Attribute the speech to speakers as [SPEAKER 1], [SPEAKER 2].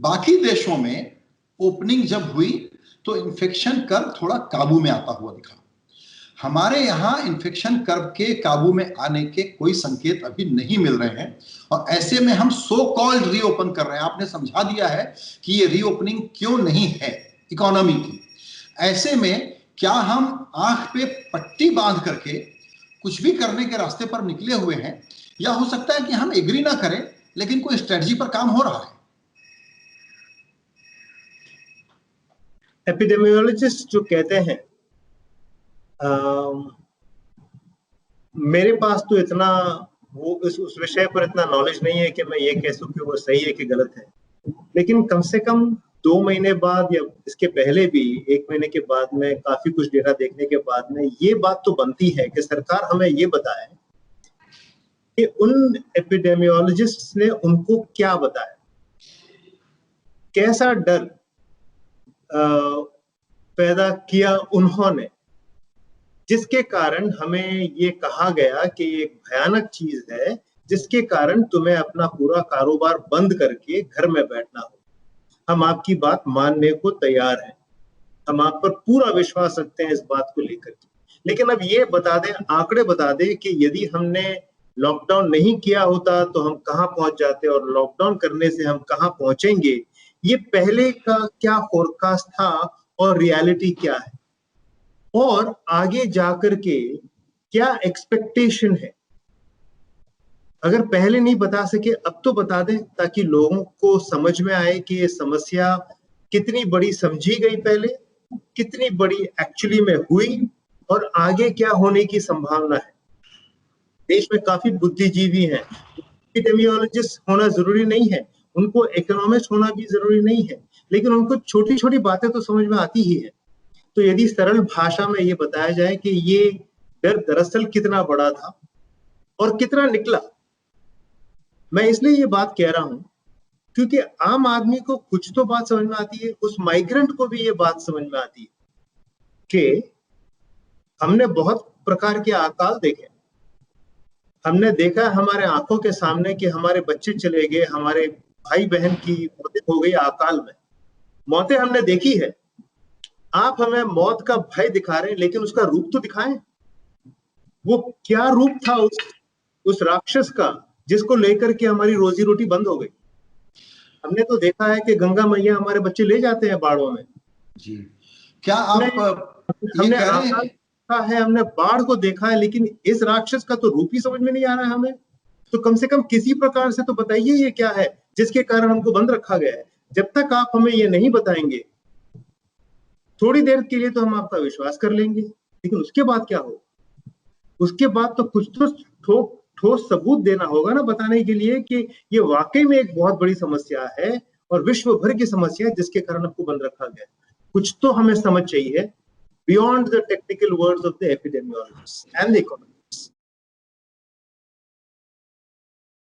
[SPEAKER 1] बाकी देशों में ओपनिंग जब हुई तो इन्फेक्शन कर्व थोड़ा काबू में आता हुआ दिखा। हमारे यहाँ इन्फेक्शन कर्व के काबू में आने के कोई संकेत अभी नहीं मिल रहे हैं, और ऐसे में हम सो कॉल्ड रीओपन कर रहे हैं। आपने समझा दिया है कि ये रीओपनिंग क्यों नहीं है इकोनॉमी की। ऐसे में क्या हम आंख पे पट्टी बांध करके कुछ भी करने के रास्ते पर निकले हुए हैं, या हो सकता है कि हम एग्री ना करें लेकिन कोई स्ट्रेटजी पर काम हो रहा है?
[SPEAKER 2] एपिडेमियोलॉजिस्ट जो कहते हैं, मेरे पास तो इतना वो उस विषय पर इतना नॉलेज नहीं है कि मैं ये कह सकूं कि वो सही है कि गलत है, लेकिन कम से कम 2 महीने बाद या इसके पहले भी 1 महीने के बाद में काफी कुछ डेटा देखने के बाद में ये बात तो बनती है कि सरकार हमें ये बताए कि उन एपिडेमियोलॉजिस्ट्स ने उनको क्या बताया, कैसा डर पैदा किया उन्होंने, जिसके कारण हमें ये कहा गया कि एक भयानक चीज है जिसके कारण तुम्हें अपना पूरा कारोबार बंद करके घर में बैठना हो। हम आपकी बात मानने को तैयार हैं, हम आप पर पूरा विश्वास रखते हैं इस बात को लेकर के, लेकिन अब ये बता दें, आंकड़े बता दें कि यदि हमने लॉकडाउन नहीं किया होता तो हम कहाँ पहुंच जाते और लॉकडाउन करने से हम कहाँ पहुंचेंगे, ये पहले का क्या फोरकास्ट था और रियलिटी क्या है, और आगे जाकर के क्या एक्सपेक्टेशन है। अगर पहले नहीं बता सके अब तो बता दें, ताकि लोगों को समझ में आए कि ये समस्या कितनी बड़ी समझी गई पहले, कितनी बड़ी एक्चुअली में हुई, और आगे क्या होने की संभावना है। देश में काफी बुद्धिजीवी हैं, एपिडेमियोलॉजिस्ट होना जरूरी नहीं है, उनको इकोनॉमिस्ट होना भी जरूरी नहीं है, लेकिन उनको छोटी छोटी बातें तो समझ में आती ही है। तो यदि सरल भाषा में ये बताया जाए कि ये डर दरअसल कितना बड़ा था और कितना निकला। मैं इसलिए ये बात कह रहा हूं क्योंकि आम आदमी को कुछ तो बात समझ में आती है, उस माइग्रेंट को भी ये बात समझ में आती है कि हमने बहुत प्रकार के अकाल देखे, हमने देखा हमारे आंखों के सामने कि हमारे बच्चे चले गए, हमारे भाई बहन की मौतें हो गई अकाल में, मौतें हमने देखी है। आप हमें मौत का भय दिखा रहे हैं, लेकिन उसका रूप तो दिखाएं, वो क्या रूप था उस राक्षस का जिसको लेकर के हमारी रोजी रोटी बंद हो गई। हमने तो देखा है कि गंगा मैया हमारे बच्चे ले जाते हैं बाढ़ों में
[SPEAKER 1] जी। क्या आप
[SPEAKER 2] हमने देखा है, हमने बाढ़ को देखा है, लेकिन इस राक्षस का तो रूप ही समझ में नहीं आ रहा है हमें। तो कम से कम किसी प्रकार से तो बताइए ये क्या है जिसके कारण हमको बंद रखा गया है। जब तक आप हमें ये नहीं बताएंगे, थोड़ी देर के लिए तो हम आपका विश्वास कर लेंगे, लेकिन उसके बाद क्या हो, उसके बाद तो कुछ तो ठोस सबूत देना होगा ना, बताने के लिए कि ये वाकई में एक बहुत बड़ी समस्या है और विश्व भर की समस्या है जिसके कारण आपको बंद रखा गया। कुछ तो हमें समझ चाहिए beyond the technical words of the epidemiologist and the economist.